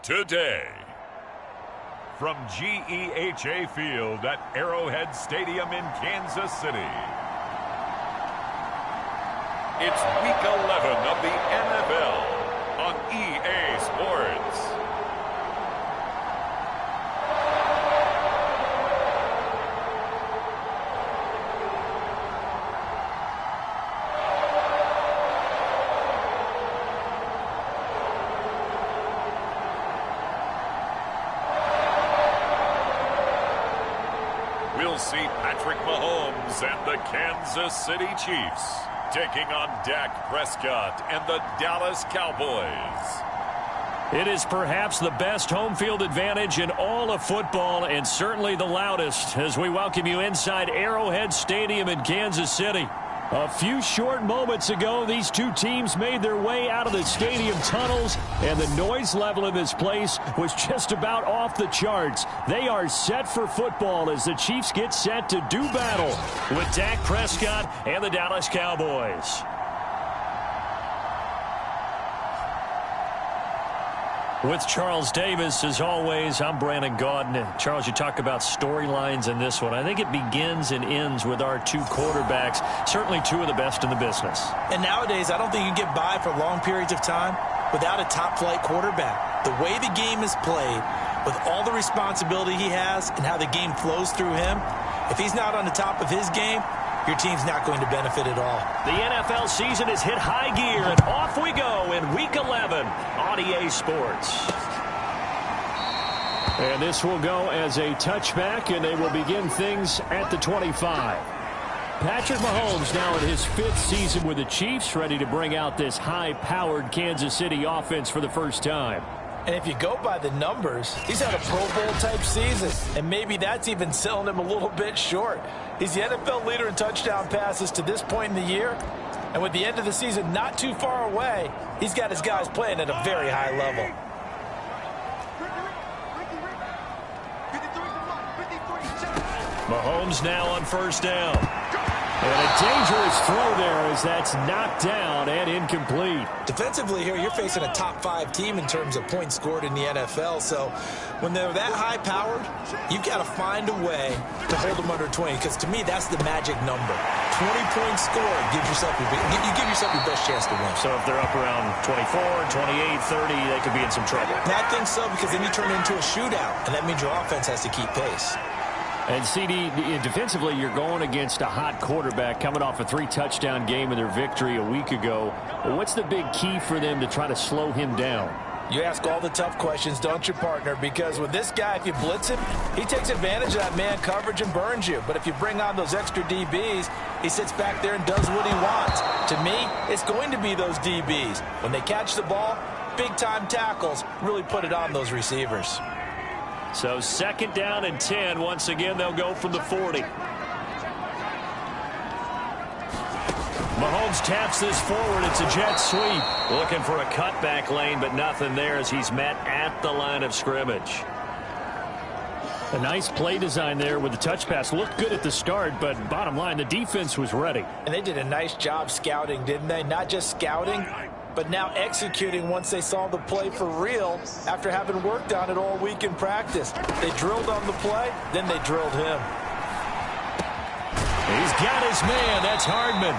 today. From GEHA Field at Arrowhead Stadium in Kansas City, it's Week 11 of the NFL on EA Sports. We'll see Patrick Mahomes and the Kansas City Chiefs taking on Dak Prescott and the Dallas Cowboys. It is perhaps the best home field advantage in all of football, and certainly the loudest, as we welcome you inside Arrowhead Stadium in Kansas City. A few short moments ago, these two teams made their way out of the stadium tunnels, and the noise level in this place was just about off the charts. They are set for football as the Chiefs get set to do battle with Dak Prescott and the Dallas Cowboys. With Charles Davis, as always, I'm Brandon Gaudin. Charles, you talk about storylines in this one. I think it begins and ends with our two quarterbacks, certainly two of the best in the business. And nowadays, I don't think you can get by for long periods of time without a top-flight quarterback. The way the game is played, with all the responsibility he has and how the game flows through him, if he's not on the top of his game, your team's not going to benefit at all. The NFL season has hit high gear, and off we go in Week 11 on EA Sports. And this will go as a touchback, and they will begin things at the 25. Patrick Mahomes now in his 5th season with the Chiefs, ready to bring out this high-powered Kansas City offense for the first time. And if you go by the numbers, he's had a Pro Bowl-type season, and maybe that's even selling him a little bit short. He's the NFL leader in touchdown passes to this point in the year, and with the end of the season not too far away, he's got his guys playing at a very high level. Mahomes now on first down. And a dangerous throw there as that's knocked down and incomplete. Defensively here, you're facing a top-5 team in terms of points scored in the NFL. So when they're that high-powered, you've got to find a way to hold them under 20. Because to me, that's the magic number. 20 points scored, you give yourself your best chance to win. So if they're up around 24, 28, 30, they could be in some trouble. And I think so, because then you turn it into a shootout, and that means your offense has to keep pace. And, CD, defensively, you're going against a hot quarterback coming off a 3-touchdown game in their victory a week ago. What's the big key for them to try to slow him down? You ask all the tough questions, don't you, partner? Because with this guy, if you blitz him, he takes advantage of that man coverage and burns you. But if you bring on those extra DBs, he sits back there and does what he wants. To me, it's going to be those DBs. When they catch the ball, big-time tackles really put it on those receivers. So 2nd down and 10. Once again, they'll go from the 40. Mahomes taps this forward. It's a jet sweep. Looking for a cutback lane, but nothing there as he's met at the line of scrimmage. A nice play design there with the touch pass. Looked good at the start, but bottom line, the defense was ready. And they did a nice job scouting, didn't they? Not just scouting, but now executing once they saw the play for real after having worked on it all week in practice. They drilled on the play, then they drilled him. He's got his man. That's Hardman.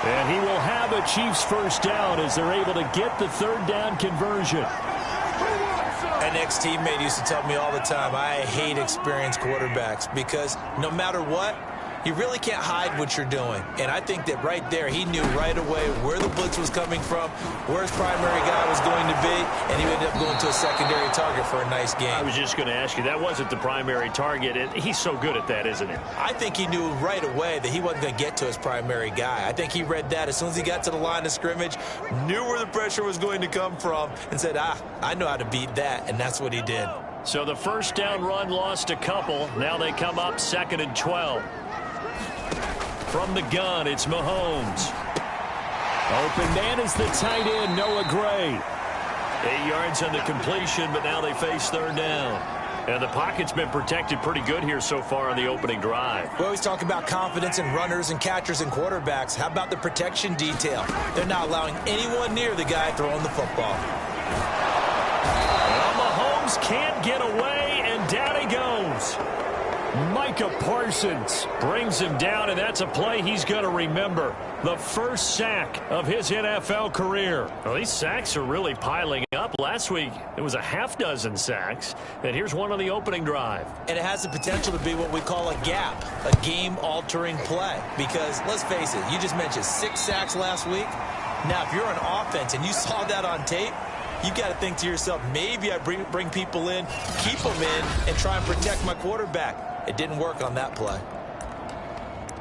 And he will have a Chiefs first down as they're able to get the 3rd down conversion. An ex-teammate used to tell me all the time, I hate experienced quarterbacks because no matter what, you really can't hide what you're doing. And I think that right there, he knew right away where the blitz was coming from, where his primary guy was going to be, and he ended up going to a secondary target for a nice game. I was just going to ask you, that wasn't the primary target. He's so good at that, isn't he? I think he knew right away that he wasn't going to get to his primary guy. I think he read that as soon as he got to the line of scrimmage, knew where the pressure was going to come from, and said, I know how to beat that, and that's what he did. So the first down run lost a couple. Now they come up 2nd and 12. From the gun, it's Mahomes. Open man is the tight end, Noah Gray. 8 yards on the completion, but now they face 3rd down. And the pocket's been protected pretty good here so far on the opening drive. We always talk about confidence in runners and catchers and quarterbacks. How about the protection detail? They're not allowing anyone near the guy throwing the football. Well, Mahomes Mahomes can't get away, and down he goes. Micah Parsons brings him down, and that's a play he's going to remember. The first sack of his NFL career. Well, these sacks are really piling up. Last week, it was a half-dozen sacks, and here's one on the opening drive. And it has the potential to be what we call a gap, a game-altering play. Because, let's face it, you just mentioned 6 sacks last week. Now, if you're on offense and you saw that on tape, you got to think to yourself, maybe I bring people in, keep them in, and try and protect my quarterback. It didn't work on that play.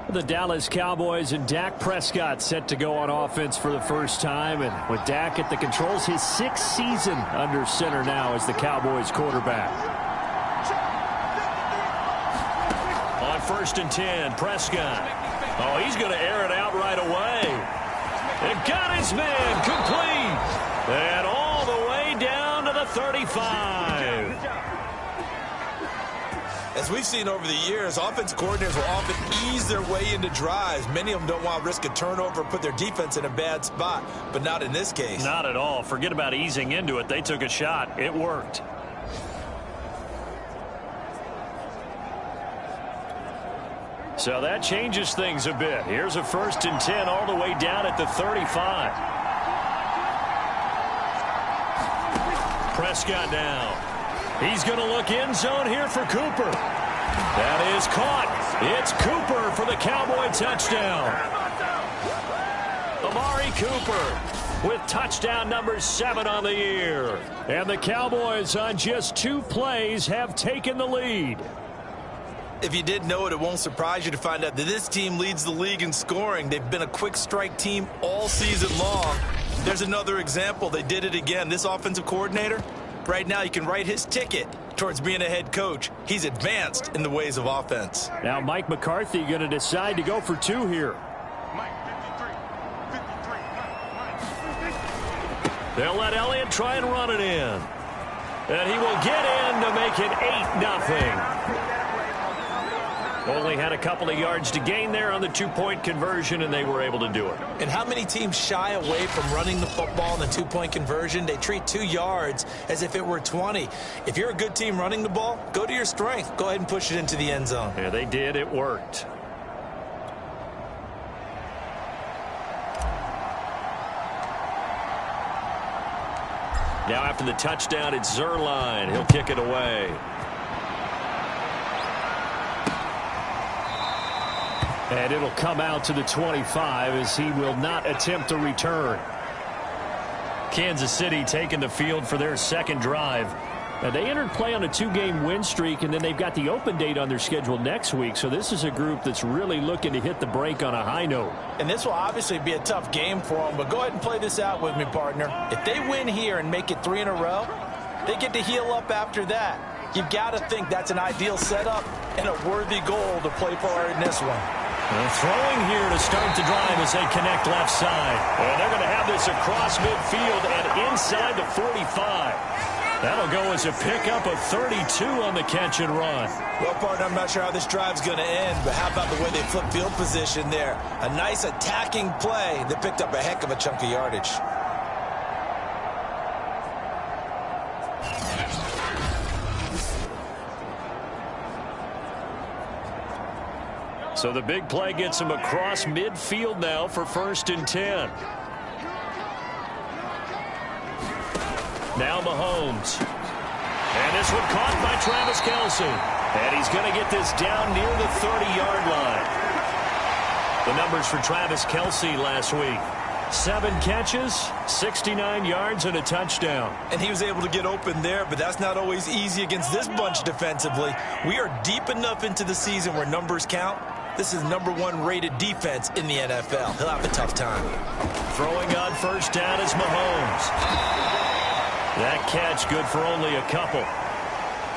The Dallas Cowboys and Dak Prescott set to go on offense for the first time. And with Dak at the controls, his 6th season under center now as the Cowboys quarterback. On 1st and 10, Prescott. Oh, he's going to air it out right away. And got his man complete. And all the way down to the 35. As we've seen over the years, offense coordinators will often ease their way into drives. Many of them don't want to risk a turnover and put their defense in a bad spot, but not in this case. Not at all. Forget about easing into it. They took a shot. It worked. So that changes things a bit. Here's a 1st and 10 all the way down at the 35. Prescott now. He's going to look end zone here for Cooper. That is caught. It's Cooper for the Cowboy touchdown. Amari Cooper with touchdown number 7 on the year. And the Cowboys on just 2 plays have taken the lead. If you didn't know it, it won't surprise you to find out that this team leads the league in scoring. They've been a quick strike team all season long. There's another example. They did it again. This offensive coordinator, right now, you can write his ticket towards being a head coach. He's advanced in the ways of offense. Now Mike McCarthy going to decide to go for 2 here. They'll let Elliott try and run it in. And he will get in to make it 8-0. Only had a couple of yards to gain there on the 2-point conversion, and they were able to do it. And how many teams shy away from running the football in the 2-point conversion? They treat 2 yards as if it were 20. If you're a good team running the ball, go to your strength. Go ahead and push it into the end zone. Yeah, they did. It worked. Now after the touchdown, it's Zerline. He'll kick it away. And it'll come out to the 25 as he will not attempt to return. Kansas City taking the field for their 2nd drive. Now, they entered play on a 2-game win streak, and then they've got the open date on their schedule next week. So this is a group that's really looking to hit the break on a high note. And this will obviously be a tough game for them, but go ahead and play this out with me, partner. If they win here and make it 3 in a row, they get to heal up after that. You've got to think that's an ideal setup and a worthy goal to play for in this one. Well, throwing here to start the drive as they connect left side. And they're going to have this across midfield and inside the 45. That'll go as a pickup of 32 on the catch and run. Well, partner, I'm not sure how this drive's going to end, but how about the way they flip field position there? A nice attacking play that picked up a heck of a chunk of yardage. So the big play gets him across midfield now for 1st and 10. Now Mahomes. And this one caught by Travis Kelce. And he's going to get this down near the 30-yard line. The numbers for Travis Kelce last week. 7 catches, 69 yards, and a touchdown. And he was able to get open there, but that's not always easy against this bunch defensively. We are deep enough into the season where numbers count. This is #1 rated defense in the NFL. He'll have a tough time. Throwing on 1st down is Mahomes. That catch good for only a couple.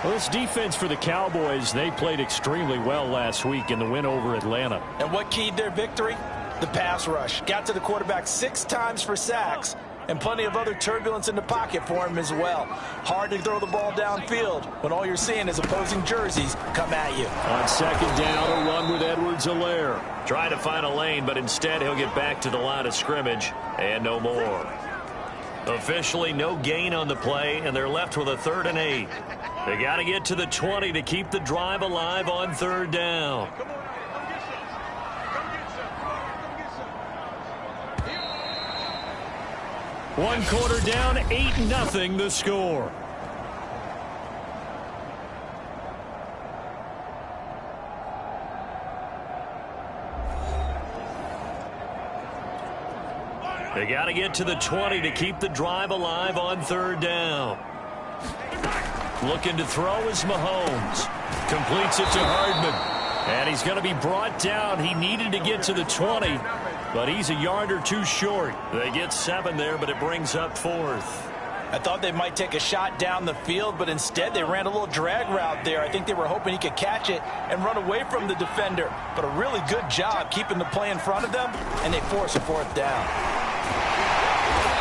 Well, this defense for the Cowboys, they played extremely well last week in the win over Atlanta. And what keyed their victory? The pass rush. Got to the quarterback 6 times for sacks, and plenty of other turbulence in the pocket for him as well. Hard to throw the ball downfield when all you're seeing is opposing jerseys come at you. On 2nd down, a run with Edwards-Helaire. Trying to find a lane, but instead he'll get back to the line of scrimmage and no more. Officially no gain on the play, and they're left with a 3rd and 8. They got to get to the 20 to keep the drive alive on 3rd down. One quarter down, 8-0 the score. They got to get to the 20 to keep the drive alive on 3rd down. Looking to throw is Mahomes. Completes it to Hardman. And he's going to be brought down. He needed to get to the 20, but he's a yard or two short. They get 7 there, but it brings up 4th. I thought they might take a shot down the field, but instead they ran a little drag route there. I think they were hoping he could catch it and run away from the defender. But a really good job keeping the play in front of them, and they force a 4th down.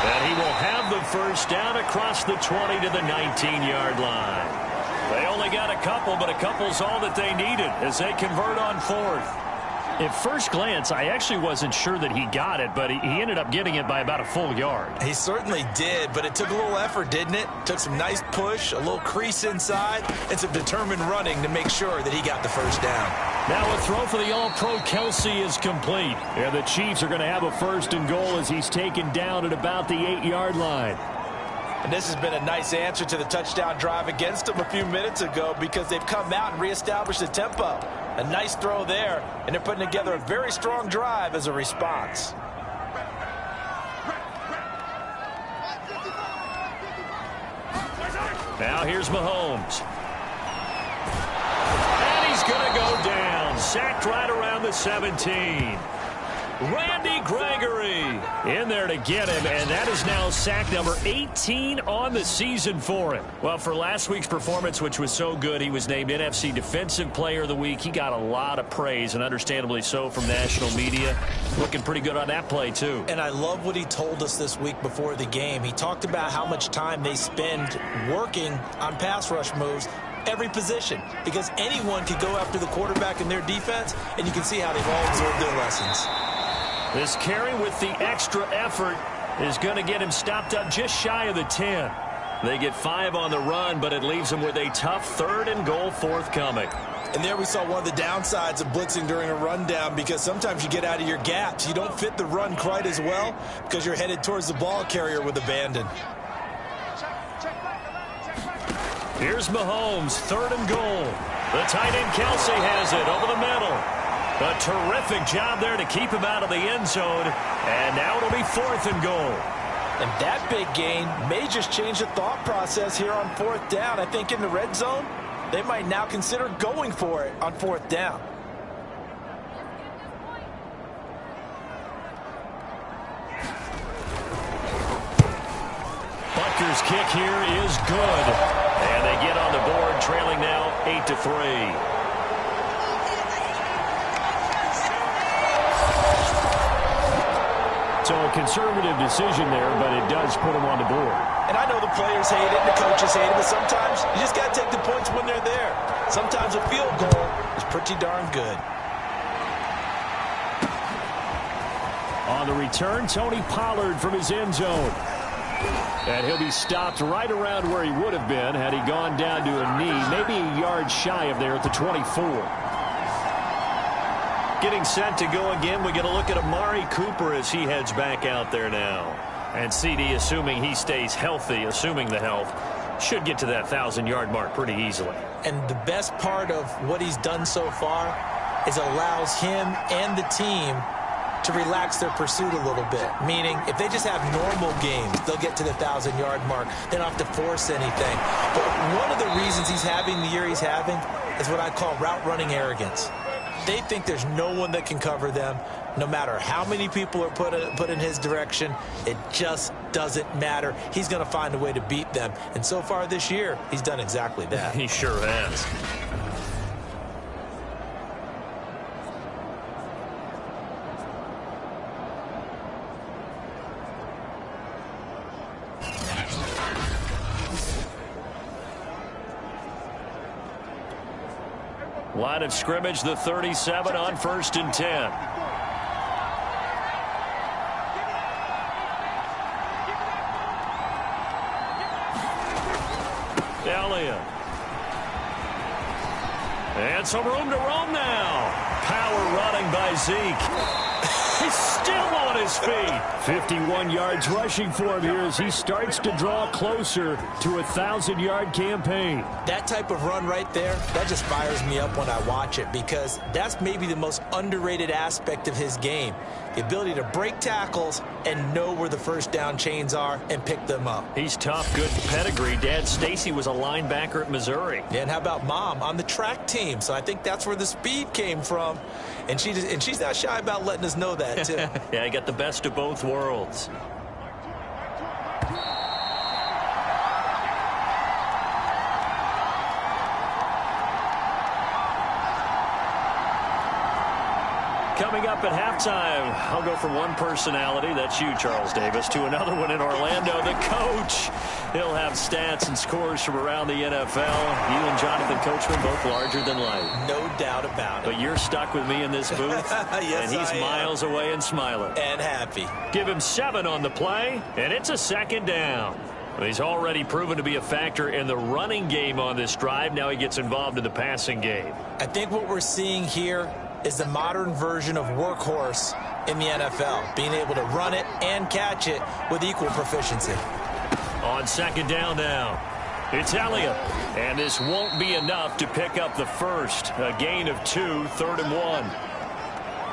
And he will have the 1st down across the 20 to the 19-yard line. They only got a couple, but a couple's all that they needed as they convert on 4th. At first glance, I actually wasn't sure that he got it, but he ended up getting it by about a full yard. He certainly did, but it took a little effort, didn't it? Took some nice push, a little crease inside, and some determined running to make sure that he got the 1st down. Now a throw for the All-Pro Kelsey is complete. And the Chiefs are going to have a 1st and goal as he's taken down at about the 8-yard line. And this has been a nice answer to the touchdown drive against them a few minutes ago because they've come out and reestablished the tempo. A nice throw there, and they're putting together a very strong drive as a response. Now here's Mahomes. And he's going to go down. Sacked right around the 17. Randy Gregory in there to get him, and that is now sack number 18 on the season for him. Well, for last week's performance, which was so good, he was named NFC Defensive Player of the Week. He got a lot of praise, and understandably so, from national media. Looking pretty good on that play, too. And I love what he told us this week before the game. He talked about how much time they spend working on pass rush moves, every position, because anyone could go after the quarterback in their defense, and you can see how they've all absorbed their lessons. This carry with the extra effort is going to get him stopped up just shy of the 10. They get 5 on the run, but it leaves them with a tough 3rd and goal forthcoming. And there we saw one of the downsides of blitzing during a rundown, because sometimes you get out of your gaps. You don't fit the run quite as well because you're headed towards the ball carrier with abandon. Here's Mahomes, 3rd and goal. The tight end Kelsey has it over the middle. A terrific job there to keep him out of the end zone. And now it'll be 4th and goal. And that big gain may just change the thought process here on 4th down. I think in the red zone, they might now consider going for it on 4th down. Butker's kick here is good. And they get on the board, trailing now 8-3. So a conservative decision there, but it does put them on the board. And I know the players hate it and the coaches hate it, but sometimes you just got to take the points when they're there. Sometimes a field goal is pretty darn good. On the return, Tony Pollard from his end zone. And he'll be stopped right around where he would have been had he gone down to a knee, maybe a yard shy of there at the 24. Getting set to go again, we're going to look at Amari Cooper as he heads back out there now. And CD, assuming he stays healthy, assuming the health, should get to that 1,000-yard mark pretty easily. And the best part of what he's done so far is allows him and the team to relax their pursuit a little bit. Meaning, if they just have normal games, they'll get to the 1,000-yard mark. They don't have to force anything. But one of the reasons he's having the year he's having is what I call route running arrogance. They think there's no one that can cover them. No matter how many people are put in his direction, it just doesn't matter. He's going to find a way to beat them. And so far this year, he's done exactly that. He sure has. Line of scrimmage, the 37 on 1st and 10. Elliott. And some room to roam now. Power running by Zeke. He's still on his feet. 51 yards rushing for him here as he starts to draw closer to a 1,000-yard campaign. That type of run right there, that just fires me up when I watch it because that's maybe the most underrated aspect of his game. The ability to break tackles and know where the first down chains are and pick them up. He's tough, good pedigree. Dad Stacy was a linebacker at Missouri. Yeah, and how about Mom on the track team? So I think that's where the speed came from. And she's not shy about letting us know that, too. Yeah, I got the best of both worlds. Coming up at halftime, I'll go from one personality, that's you, Charles Davis, to another one in Orlando, the coach. He'll have stats and scores from around the NFL. You and Jonathan Coachman both larger than life. No doubt about it. But you're stuck with me in this booth, yes, and he's miles away and smiling. And happy. Give him 7 on the play, and it's a second down. He's already proven to be a factor in the running game on this drive. Now he gets involved in the passing game. I think what we're seeing here is the modern version of workhorse in the NFL, being able to run it and catch it with equal proficiency. On second down now, it's Elliott, and this won't be enough to pick up the first. A gain of 2, 3rd and 1.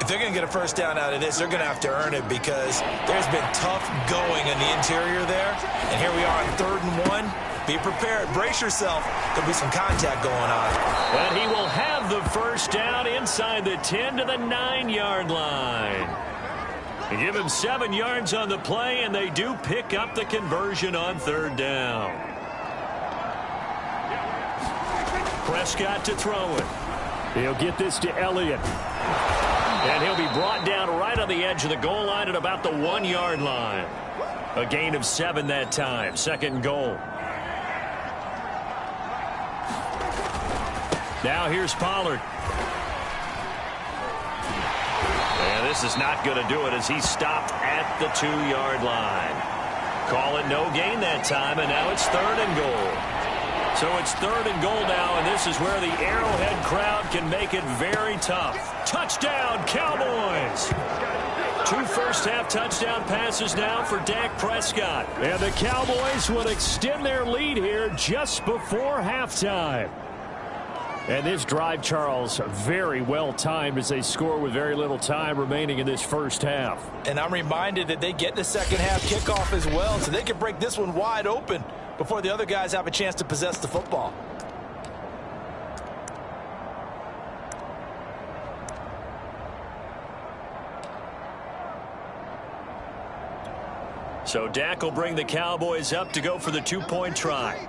If they're going to get a first down out of this, they're going to have to earn it because there's been tough going in the interior there, and here we are on 3rd and 1. Be prepared. Brace yourself. There'll be some contact going on. And he will have the first down inside the 10 to the 9-yard line. They give him 7 yards on the play, and they do pick up the conversion on 3rd down. Prescott to throw it. He'll get this to Elliott. And he'll be brought down right on the edge of the goal line at about the 1-yard line. A gain of 7 that time. 2nd and goal. Now here's Pollard. And this is not going to do it as he's stopped at the 2-yard line. Call it no gain that time, and now it's 3rd and goal. So it's 3rd and goal now, and this is where the Arrowhead crowd can make it very tough. Touchdown, Cowboys! 2 first-half touchdown passes now for Dak Prescott. And the Cowboys will extend their lead here just before halftime. And this drive, Charles, very well timed as they score with very little time remaining in this first half. And I'm reminded that they get the second half kickoff as well, so they can break this one wide open before the other guys have a chance to possess the football. So Dak will bring the Cowboys up to go for the 2-point try.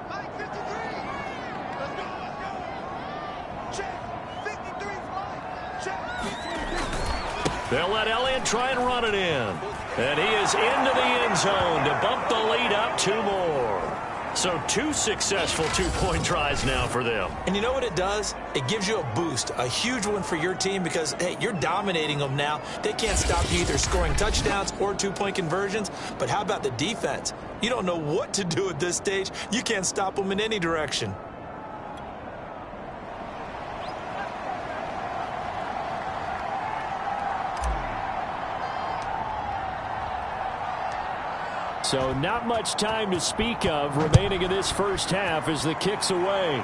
They'll let Elliott try and run it in. And he is into the end zone to bump the lead up 2 more. So 2 successful 2-point tries now for them. And you know what it does? It gives you a boost, a huge one for your team because, hey, you're dominating them now. They can't stop you either scoring touchdowns or 2-point conversions. But how about the defense? You don't know what to do at this stage. You can't stop them in any direction. So not much time to speak of remaining in this first half as the kick's away.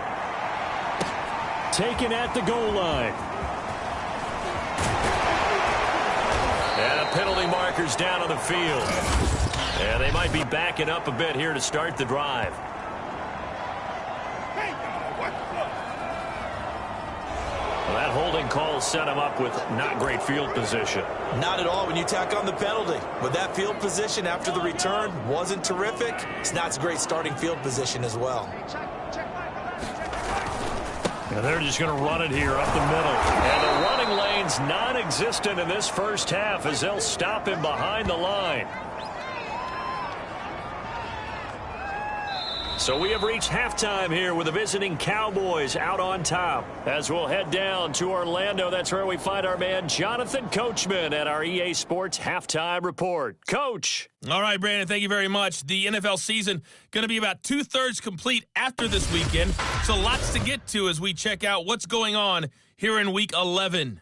Taken at the goal line. And a penalty marker's down on the field. And they might be backing up a bit here to start the drive. Well, that holding call set him up with not great field position. Not at all when you tack on the penalty. But that field position after the return wasn't terrific. It's not a great starting field position as well. And they're just going to run it here up the middle. And the running lane's non-existent in this first half as they'll stop him behind the line. So we have reached halftime here with the visiting Cowboys out on top. As we'll head down to Orlando, that's where we find our man Jonathan Coachman at our EA Sports Halftime Report. Coach. All right, Brandon, thank you very much. The NFL season going to be about two-thirds complete after this weekend, so lots to get to as we check out what's going on here in Week 11.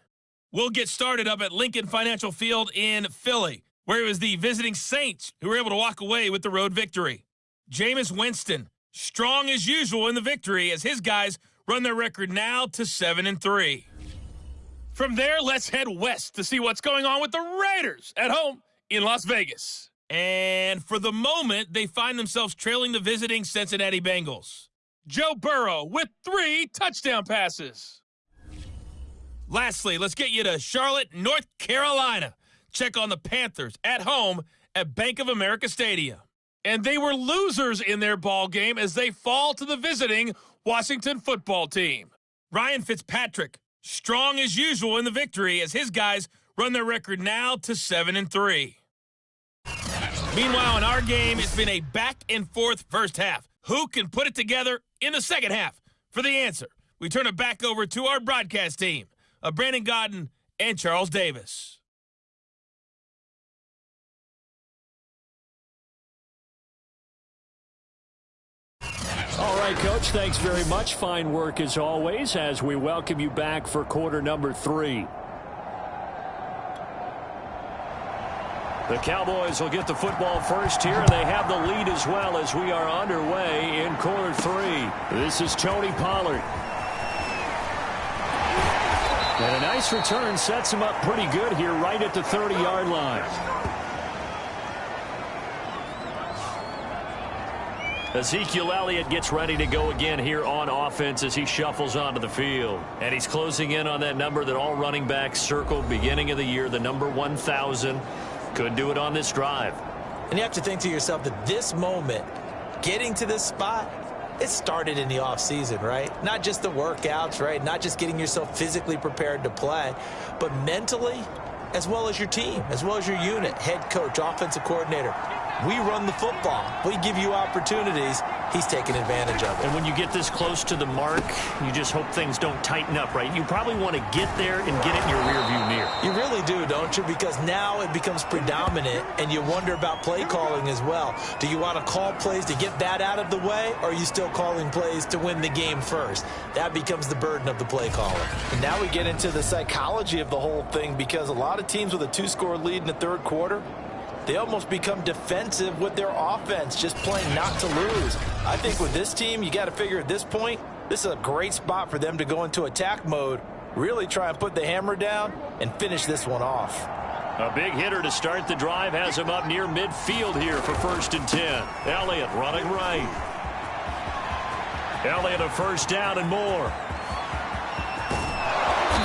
We'll get started up at Lincoln Financial Field in Philly, where it was the visiting Saints who were able to walk away with the road victory. Jameis Winston, strong as usual in the victory as his guys run their record now to 7-3. From there, let's head west to see what's going on with the Raiders at home in Las Vegas. And for the moment, they find themselves trailing the visiting Cincinnati Bengals. Joe Burrow with 3 touchdown passes. Lastly, let's get you to Charlotte, North Carolina. Check on the Panthers at home at Bank of America Stadium. And they were losers in their ball game as they fall to the visiting Washington football team. Ryan Fitzpatrick, strong as usual in the victory as his guys run their record now to 7-3. Meanwhile, in our game, it's been a back-and-forth first half. Who can put it together in the second half? For the answer, we turn it back over to our broadcast team of Brandon Godden and Charles Davis. All right, Coach, thanks very much. Fine work as always as we welcome you back for quarter number 3. The Cowboys will get the football first here, and they have the lead as well as we are underway in quarter 3. This is Tony Pollard. And a nice return sets him up pretty good here right at the 30-yard line. Ezekiel Elliott gets ready to go again here on offense as he shuffles onto the field. And he's closing in on that number that all running backs circled beginning of the year, the number 1,000. Could do it on this drive. And you have to think to yourself that this moment, getting to this spot, it started in the offseason, right? Not just the workouts, right? Not just getting yourself physically prepared to play, but mentally, as well as your team, as well as your unit, head coach, offensive coordinator. We run the football. We give you opportunities. He's taking advantage of it. And when you get this close to the mark, you just hope things don't tighten up, right? You probably want to get there and get it in your rearview mirror. You really do, don't you? Because now it becomes predominant, and you wonder about play calling as well. Do you want to call plays to get that out of the way, or are you still calling plays to win the game first? That becomes the burden of the play caller. And now we get into the psychology of the whole thing, because a lot of teams with a 2-score lead in the third quarter, they almost become defensive with their offense, just playing not to lose. I think with this team, you got to figure at this point, this is a great spot for them to go into attack mode, really try and put the hammer down and finish this one off. A big hitter to start the drive has him up near midfield here for 1st and 10. Elliott running right. Elliott a first down and more.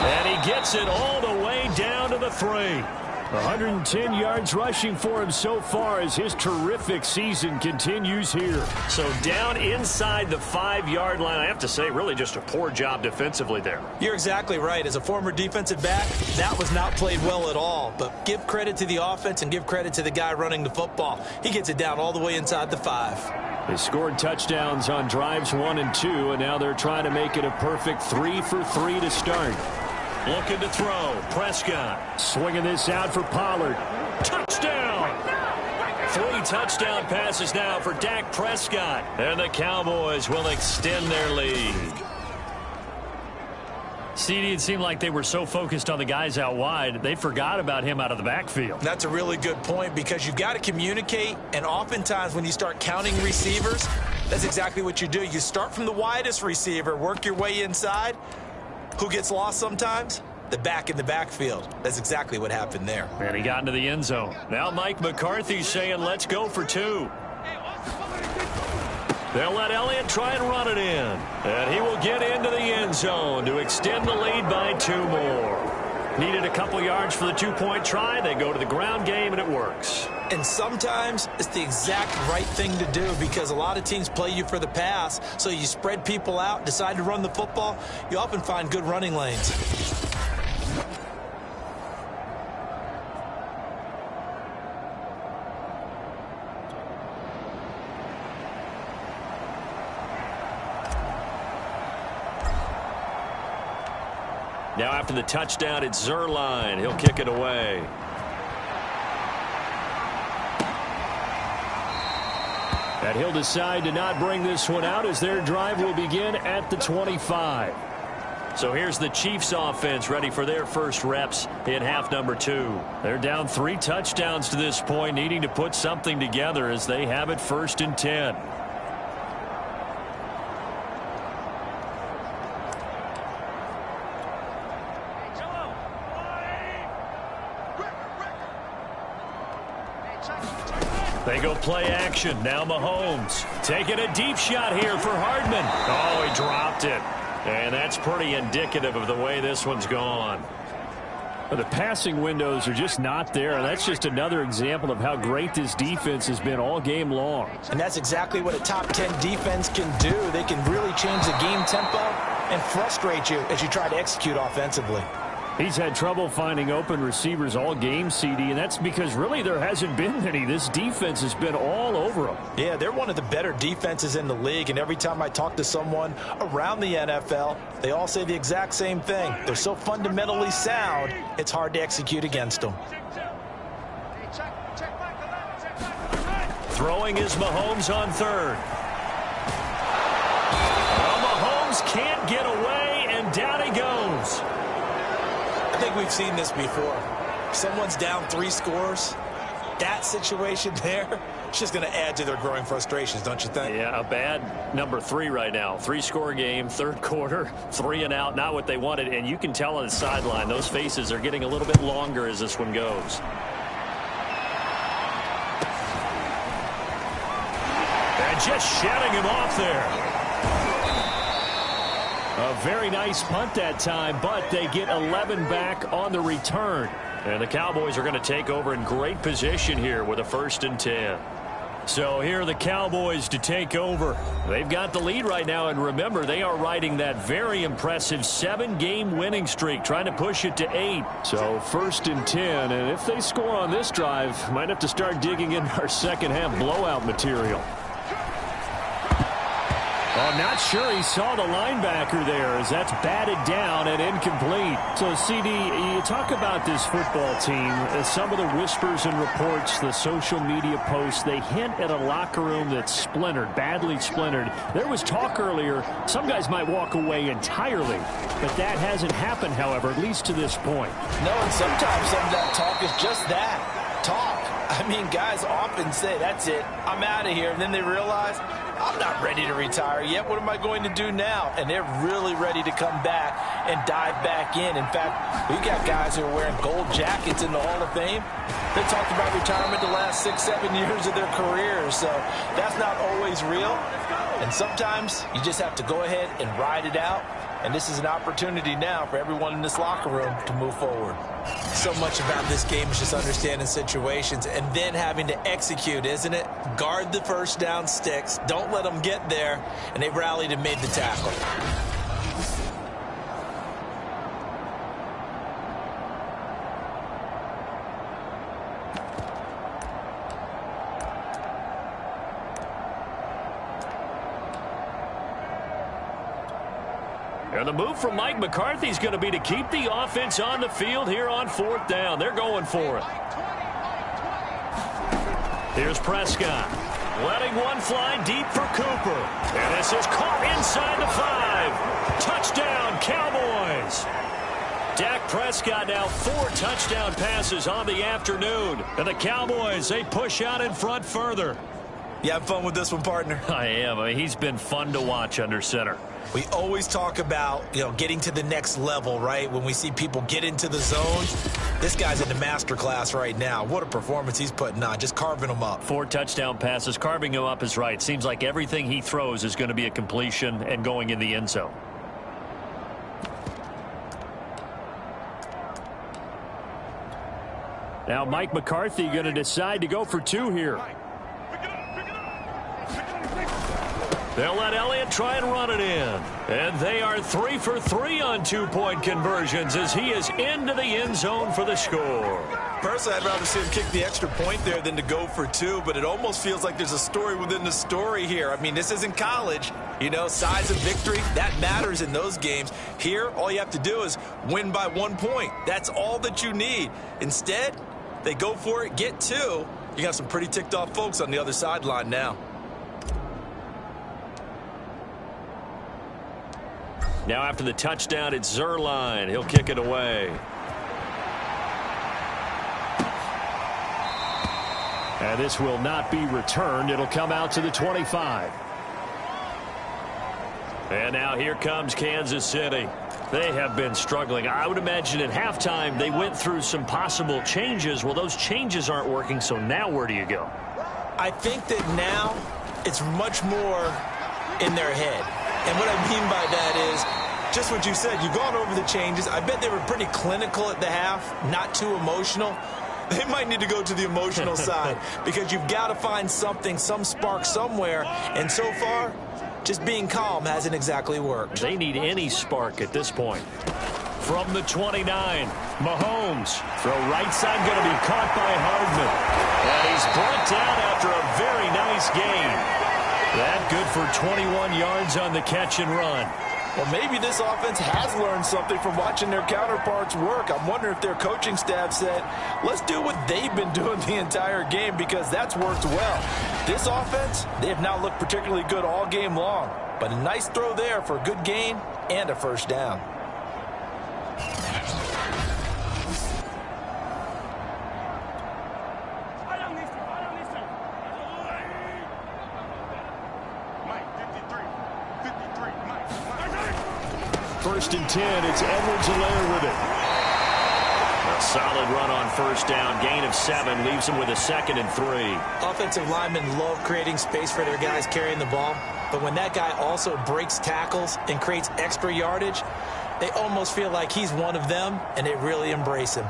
And he gets it all the way down to the 3. 110 yards rushing for him so far as his terrific season continues here. So down inside the 5-yard line, I have to say, really just a poor job defensively there. You're exactly right. As a former defensive back, that was not played well at all. But give credit to the offense and give credit to the guy running the football. He gets it down all the way inside the 5. They scored touchdowns on drives 1 and 2, and now they're trying to make it a perfect 3 for 3 to start. Looking to throw. Prescott swinging this out for Pollard. Touchdown! 3 touchdown passes now for Dak Prescott. And the Cowboys will extend their lead. CD, it seemed like they were so focused on the guys out wide, they forgot about him out of the backfield. That's a really good point, because you've got to communicate, and oftentimes when you start counting receivers, that's exactly what you do. You start from the widest receiver, work your way inside. Who gets lost sometimes? The back in the backfield. That's exactly what happened there. And he got into the end zone. Now Mike McCarthy saying, let's go for 2. They'll let Elliott try and run it in. And he will get into the end zone to extend the lead by 2 more. Needed a couple yards for the 2-point try. They go to the ground game, and it works. And sometimes it's the exact right thing to do, because a lot of teams play you for the pass, so you spread people out, decide to run the football. You often find good running lanes. Now after the touchdown, it's Zerline. He'll kick it away. And he'll decide to not bring this one out as their drive will begin at the 25. So here's the Chiefs offense ready for their first reps in half number 2. They're down 3 touchdowns to this point, needing to put something together as they have it 1st and 10. They go play action. Now Mahomes taking a deep shot here for Hardman. Oh, he dropped it. And that's pretty indicative of the way this one's gone. The passing windows are just not there, and that's just another example of how great this defense has been all game long. And that's exactly what a top 10 defense can do. They can really change the game tempo and frustrate you as you try to execute offensively. He's had trouble finding open receivers all game, CD, and that's because really there hasn't been any. This defense has been all over them. Yeah, they're one of the better defenses in the league, and every time I talk to someone around the NFL, they all say the exact same thing. They're so fundamentally sound, it's hard to execute against them. Throwing is Mahomes on 3rd. Well, Mahomes can't get away, and down he goes. I think we've seen this before. Someone's down 3 scores. That situation there, it's just going to add to their growing frustrations, don't you think? Yeah, a bad number 3 right now. 3-score game, 3rd quarter, 3 and out, not what they wanted. And you can tell on the sideline, those faces are getting a little bit longer as this one goes. And just shutting him off there. A very nice punt that time, but they get 11 back on the return. And the Cowboys are going to take over in great position here with a 1st and 10. So here are the Cowboys to take over. They've got the lead right now, and remember, they are riding that very impressive 7-game winning streak, trying to push it to 8. So 1st and 10, and if they score on this drive, might have to start digging in our second-half blowout material. I'm not sure he saw the linebacker there as that's batted down and incomplete. So, CD, you talk about this football team, some of the whispers and reports, the social media posts, they hint at a locker room that's splintered, badly splintered. There was talk earlier, some guys might walk away entirely, but that hasn't happened, however, at least to this point. No, and sometimes some of that talk is just that, talk. I mean, guys often say, that's it, I'm out of here, and then they realize, I'm not ready to retire yet. What am I going to do now? And they're really ready to come back and dive back in. In fact, we've got guys who are wearing gold jackets in the Hall of Fame. They talked about retirement the last 6-7 years of their careers. So that's not always real. And sometimes you just have to go ahead and ride it out. And this is an opportunity now for everyone in this locker room to move forward. So much about this game is just understanding situations and then having to execute, isn't it? Guard the first down sticks. Don't let them get there. And they rallied and made the tackle. And the move from Mike McCarthy is going to be to keep the offense on the field here on 4th down. They're going for it. Here's Prescott. Letting one fly deep for Cooper. And this is caught inside the 5. Touchdown, Cowboys. Dak Prescott now 4 touchdown passes on the afternoon. And the Cowboys, they push out in front further. You have fun with this one, partner? I am. I mean, he's been fun to watch under center. We always talk about, getting to the next level, right? When we see people get into the zone, this guy's in the master class right now. What a performance he's putting on, just carving them up. 4 touchdown passes, carving him up is right. Seems like everything he throws is going to be a completion and going in the end zone. Now Mike McCarthy going to decide to go for 2 here. They'll let Elliott try and run it in. And they are 3 for 3 on two-point conversions as he is into the end zone for the score. Personally, I'd rather see him kick the extra point there than to go for 2, but it almost feels like there's a story within the story here. I mean, this isn't college. You know, size of victory, that matters in those games. Here, all you have to do is win by 1 point. That's all that you need. Instead, they go for it, get 2. You got some pretty ticked off folks on the other sideline now. Now after the touchdown, it's Zerline. He'll kick it away. And this will not be returned. It'll come out to the 25. And now here comes Kansas City. They have been struggling. I would imagine at halftime they went through some possible changes. Well, those changes aren't working, so now where do you go? I think that now it's much more in their head. And what I mean by that is just what you said. You've gone over the changes. I bet they were pretty clinical at the half, not too emotional. They might need to go to the emotional side because you've got to find something, some spark somewhere. And so far, just being calm hasn't exactly worked. They need any spark at this point. From the 29, Mahomes. Throw right side going to be caught by Hardman. And he's brought down after a very nice gain. That good for 21 yards on the catch and run. Well, maybe this offense has learned something from watching their counterparts work. I'm wondering if their coaching staff said, let's do what they've been doing the entire game because that's worked well. This offense, they have not looked particularly good all game long. But a nice throw there for a good gain and a first down. First and 10, it's Edwards-Helaire with it. A solid run on first down. Gain of 7 leaves him with a 2nd and 3. Offensive linemen love creating space for their guys carrying the ball. But when that guy also breaks tackles and creates extra yardage, they almost feel like he's one of them, and they really embrace him.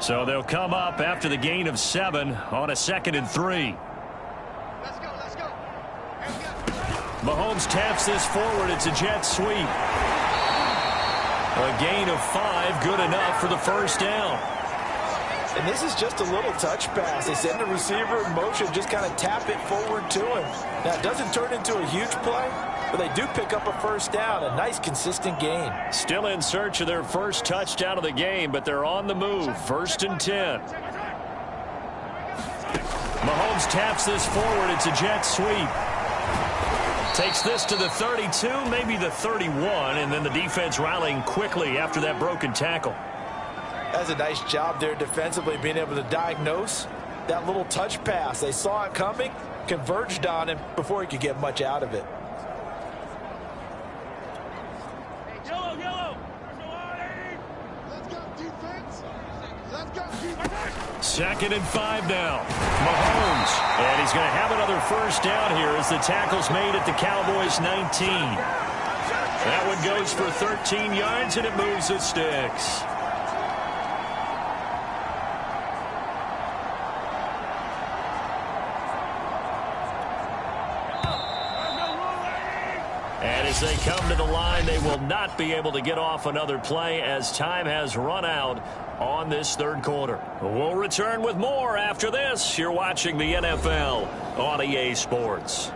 So they'll come up after the gain of 7 on a 2nd and 3. Let's go. Mahomes taps this forward. It's a jet sweep. A gain of 5, good enough for the first down. And this is just a little touch pass. They send the receiver in motion, just kind of tap it forward to him. Now, it doesn't turn into a huge play, but they do pick up a first down, a nice, consistent gain. Still in search of their first touchdown of the game, but they're on the move. 1st and 10. Mahomes taps this forward. It's a jet sweep. Takes this to the 32, maybe the 31, and then the defense rallying quickly after that broken tackle. That's a nice job there defensively, being able to diagnose that little touch pass. They saw it coming, converged on him before he could get much out of it. Yellow. Let's go, defense. Let's go, defense. 2nd and 5 now. Mahomes. And he's going to have another first down here as the tackle's made at the Cowboys 19. That one goes for 13 yards, and it moves the sticks. And as they come to the line, they will not be able to get off another play as time has run out on this 3rd quarter. We'll return with more after this. You're watching the NFL on EA Sports.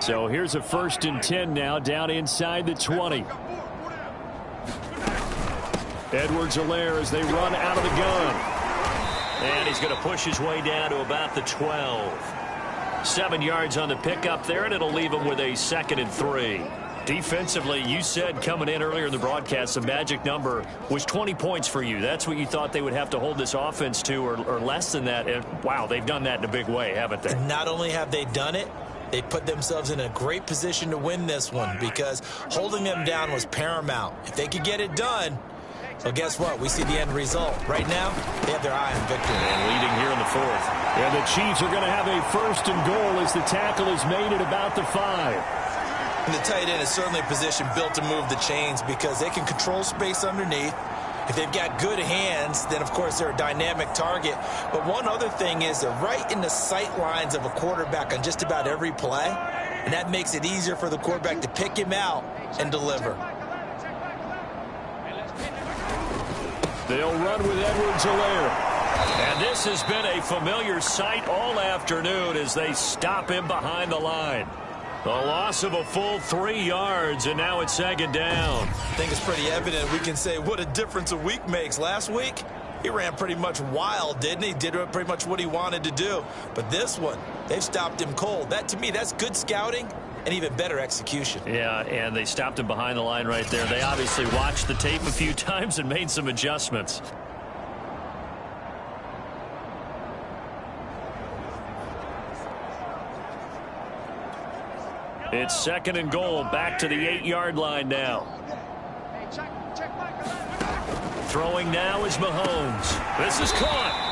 So here's a 1st and 10 now down inside the 20. Edwards-Helaire as they run out of the gun. And he's going to push his way down to about the 12. 7 yards on the pickup there, and it'll leave him with a 2nd and 3. Defensively, you said coming in earlier in the broadcast, the magic number was 20 points for you. That's what you thought they would have to hold this offense to, or less than that. And, wow, they've done that in a big way, haven't they? And not only have they done it, they put themselves in a great position to win this one because holding them down was paramount. If they could get it done, well, guess what? We see the end result. Right now, they have their eye on victory. And leading here in the 4th. And the Chiefs are going to have a 1st and goal as the tackle is made at about the 5. And the tight end is certainly a position built to move the chains because they can control space underneath. If they've got good hands, then, of course, they're a dynamic target. But one other thing is they're right in the sight lines of a quarterback on just about every play, and that makes it easier for the quarterback to pick him out and deliver. They'll run with Edwards-Helaire. And this has been a familiar sight all afternoon as they stop him behind the line. The loss of a full 3 yards, and now it's second down. I think it's pretty evident. We can say what a difference a week makes. Last week, he ran pretty much wild, didn't he? Did pretty much what he wanted to do. But this one, they've stopped him cold. That, to me, that's good scouting and even better execution. Yeah, and they stopped him behind the line right there. They obviously watched the tape a few times and made some adjustments. It's second and goal, back to the 8-yard line now. Throwing now is Mahomes. This is caught.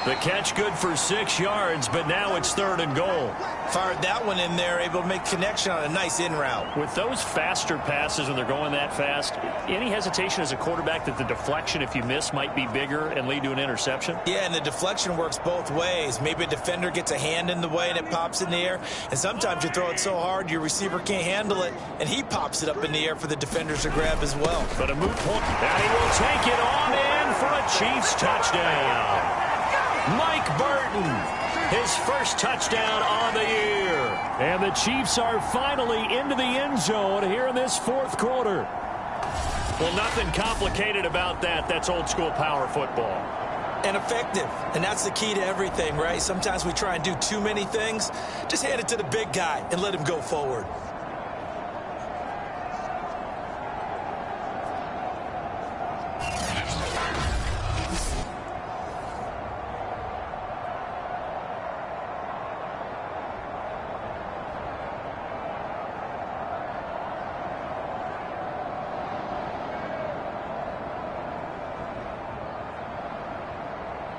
The catch good for 6 yards, but now it's third and goal. Fired that one in there, able to make connection on a nice in route. With those faster passes when they're going that fast, any hesitation as a quarterback that the deflection, if you miss, might be bigger and lead to an interception? Yeah, and the deflection works both ways. Maybe a defender gets a hand in the way and it pops in the air. And sometimes you throw it so hard your receiver can't handle it, and he pops it up in the air for the defenders to grab as well. But a moot point, and he will take it on in for a Chiefs touchdown. Mike Burton, his first touchdown on the year. And the Chiefs are finally into the end zone here in this fourth quarter. Well, nothing complicated about that. That's old school power football. And effective. And that's the key to everything, right? Sometimes we try and do too many things. Just hand it to the big guy and let him go forward.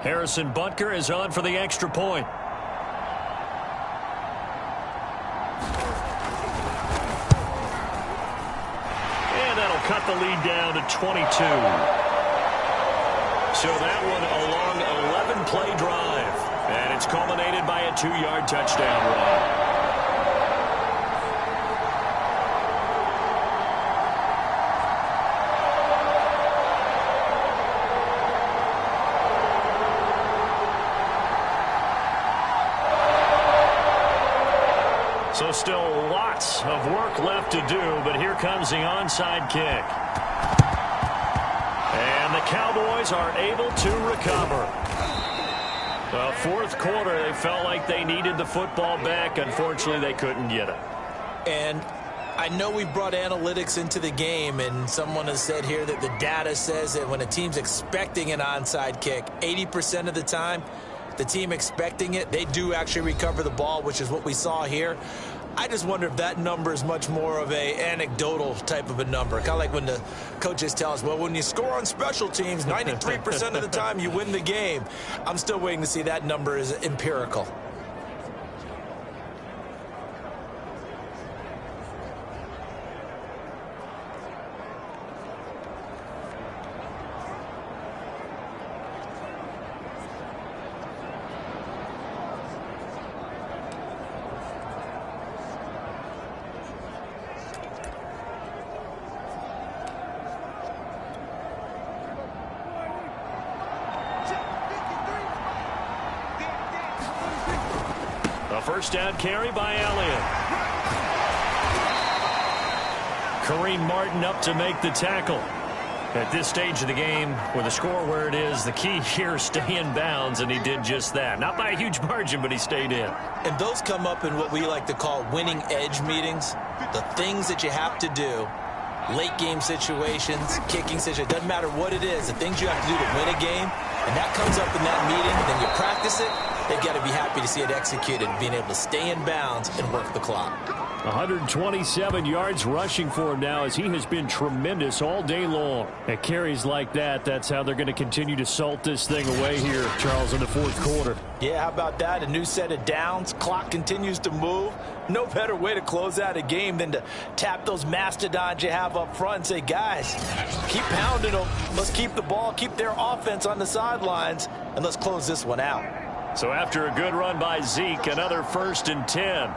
Harrison Butker is on for the extra point. And that'll cut the lead down to 22. So that one a long 11-play drive. And it's culminated by a 2-yard touchdown run. So still lots of work left to do, but here comes the onside kick. And the Cowboys are able to recover. Well, fourth quarter, they felt like they needed the football back. Unfortunately, they couldn't get it. And I know we brought analytics into the game, and someone has said here that the data says that when a team's expecting an onside kick, 80% of the time, the team expecting it, they do actually recover the ball, which is what we saw here. I just wonder if that number is much more of a anecdotal type of a number. Kind of like when the coaches tell us, well, when you score on special teams, 93% of the time you win the game. I'm still waiting to see that number is empirical. First down carry by Elliott. Kareem Martin up to make the tackle. At this stage of the game, with the score where it is, the key here is stay in bounds, and he did just that. Not by a huge margin, but he stayed in. And those come up in what we like to call winning edge meetings. The things that you have to do, late game situations, kicking situations, doesn't matter what it is, the things you have to do to win a game, and that comes up in that meeting, then you practice it. They've got to be happy to see it executed, being able to stay in bounds and work the clock. 127 yards rushing for him now, as he has been tremendous all day long. At carries like that, that's how they're going to continue to salt this thing away here, Charles, in the fourth quarter. Yeah, how about that? A new set of downs. Clock continues to move. No better way to close out a game than to tap those mastodons you have up front and say, guys, keep pounding them. Let's keep the ball, keep their offense on the sidelines, and let's close this one out. So after a good run by Zeke, another 1st and 10.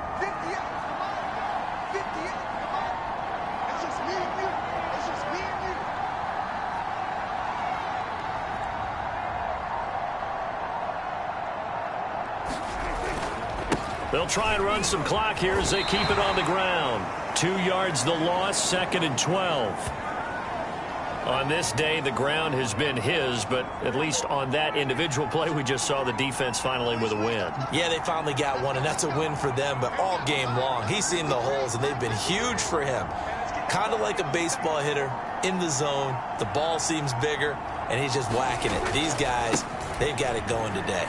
They'll try and run some clock here as they keep it on the ground. 2 yards the loss, 2nd and 12. On this day, the ground has been his, but at least on that individual play, we just saw the defense finally with a win. Yeah, they finally got one, and that's a win for them, but all game long, he's seen the holes, and they've been huge for him. Kind of like a baseball hitter in the zone. The ball seems bigger, and he's just whacking it. These guys, they've got it going today.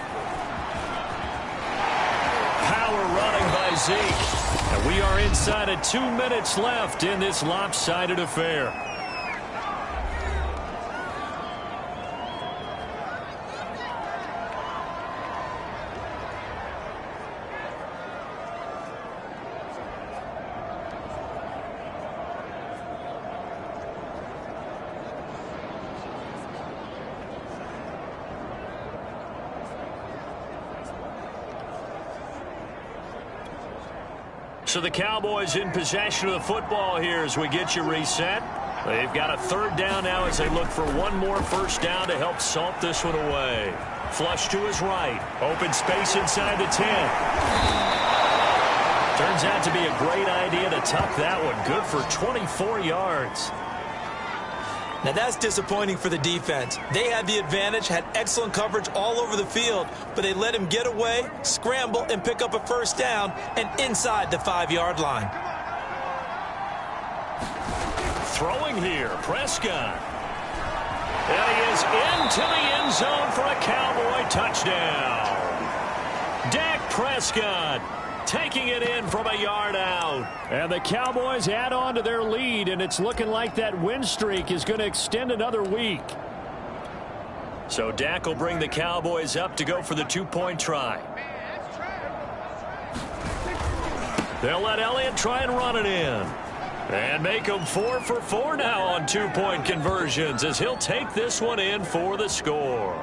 Power running by Zeke. And we are inside of 2 minutes left in this lopsided affair. So the Cowboys in possession of the football here as we get you reset. They've got a 3rd down now as they look for one more 1st down to help salt this one away. Flush to his right. Open space inside the 10. Turns out to be a great idea to tuck that one. Good for 24 yards. Now that's disappointing for the defense. They had the advantage, had excellent coverage all over the field, but they let him get away, scramble, and pick up a 1st down and inside the 5-yard line. Throwing here, Prescott. And he is into the end zone for a Cowboy touchdown. Dak Prescott taking it in from a yard out. And the Cowboys add on to their lead, and it's looking like that win streak is going to extend another week. So Dak will bring the Cowboys up to go for the 2-point try. They'll let Elliott try and run it in. And make him 4 for 4 now on 2-point conversions as he'll take this one in for the score.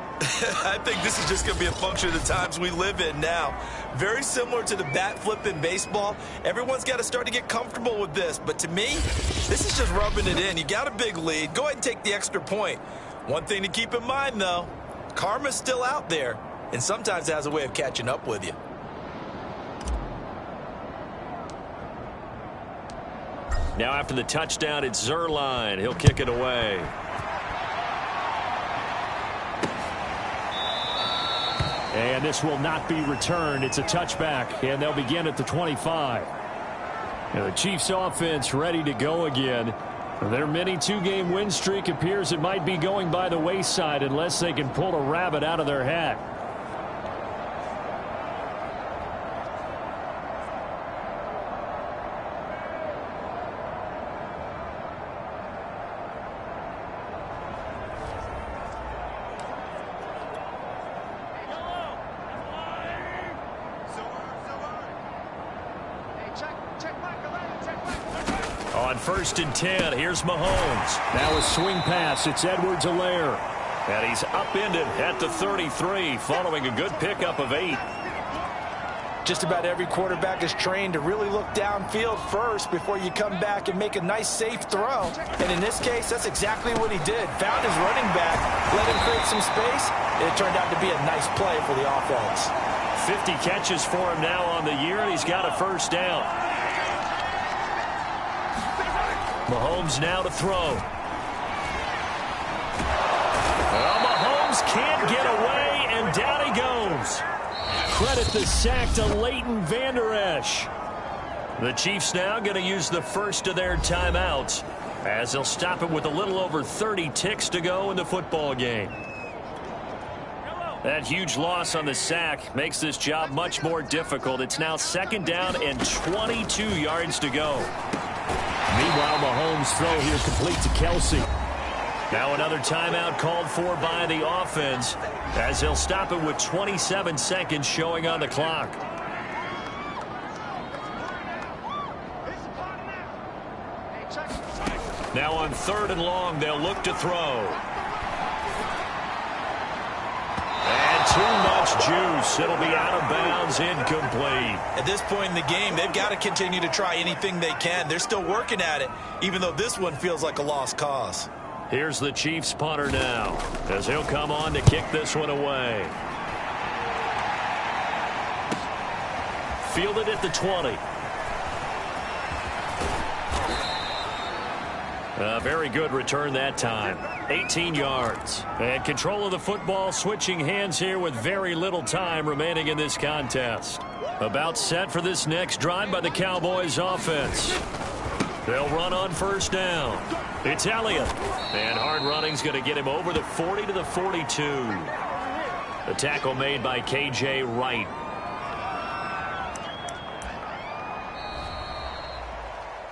I think this is just going to be a function of the times we live in now. Very similar to the bat flip in baseball. Everyone's got to start to get comfortable with this. But to me, this is just rubbing it in. You got a big lead. Go ahead and take the extra point. One thing to keep in mind, though, karma's still out there, and sometimes it has a way of catching up with you. Now after the touchdown, it's Zerline. He'll kick it away. And this will not be returned. It's a touchback, and they'll begin at the 25. And the Chiefs offense ready to go again. Their mini 2-game win streak appears it might be going by the wayside unless they can pull a rabbit out of their hat. On 1st and 10, here's Mahomes. Now a swing pass. It's Edwards-Helaire. And he's upended at the 33 following a good pickup of 8. Just about every quarterback is trained to really look downfield first before you come back and make a nice, safe throw. And in this case, that's exactly what he did. Found his running back, let him create some space, and it turned out to be a nice play for the offense. 50 catches for him now on the year, and he's got a 1st down. Mahomes now to throw. Well, Mahomes can't get away, and down he goes. Credit the sack to Leighton Vander Esch. The Chiefs now going to use the first of their timeouts as they'll stop it with a little over 30 ticks to go in the football game. That huge loss on the sack makes this job much more difficult. It's now 2nd down and 22 yards to go. Meanwhile, Mahomes' throw here complete to Kelsey. Now another timeout called for by the offense as they'll stop it with 27 seconds showing on the clock. Now on 3rd and long, they'll look to throw. And too much juice. It'll be out of bounds, incomplete. At this point in the game, they've got to continue to try anything they can. They're still working at it, even though this one feels like a lost cause. Here's the Chiefs punter now, as he'll come on to kick this one away. Fielded at the 20. A very good return that time. 18 yards. And control of the football, switching hands here with very little time remaining in this contest. About set for this next drive by the Cowboys offense. They'll run on 1st down. It's Elliott. And hard running's going to get him over the 40 to the 42. The tackle made by K.J. Wright.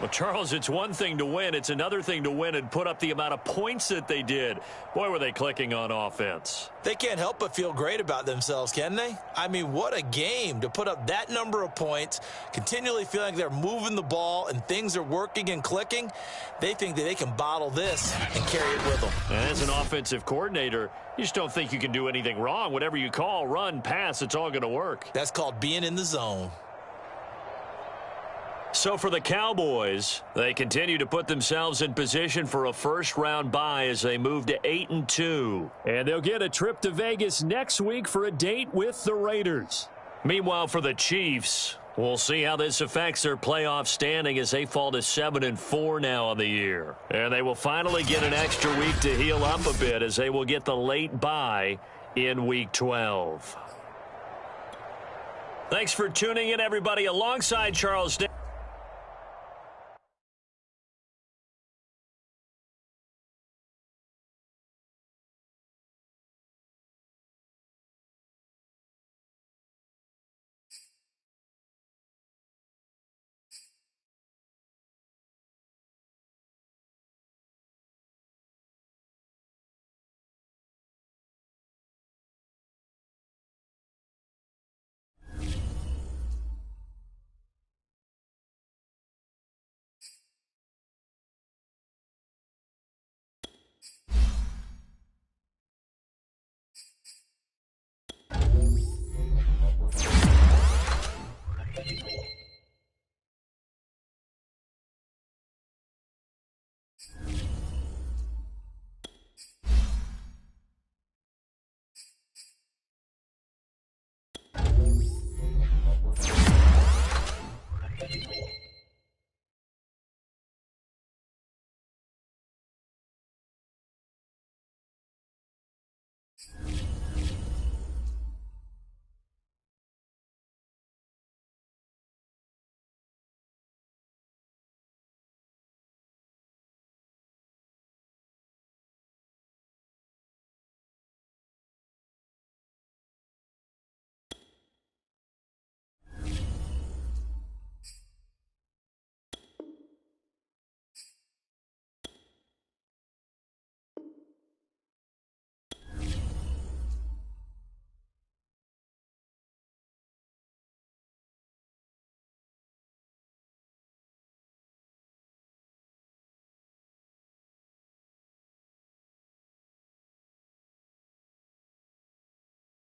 Well, Charles, it's one thing to win. It's another thing to win and put up the amount of points that they did. Boy, were they clicking on offense. They can't help but feel great about themselves, can they? I mean, what a game to put up that number of points, continually feeling like they're moving the ball and things are working and clicking. They think that they can bottle this and carry it with them. And as an offensive coordinator, you just don't think you can do anything wrong. Whatever you call, run, pass, it's all going to work. That's called being in the zone. So for the Cowboys, they continue to put themselves in position for a 1st-round bye as they move to 8-2. And they'll get a trip to Vegas next week for a date with the Raiders. Meanwhile, for the Chiefs, we'll see how this affects their playoff standing as they fall to 7-4 now on the year. And they will finally get an extra week to heal up a bit as they will get the late bye in Week 12. Thanks for tuning in, everybody, alongside Charles Day.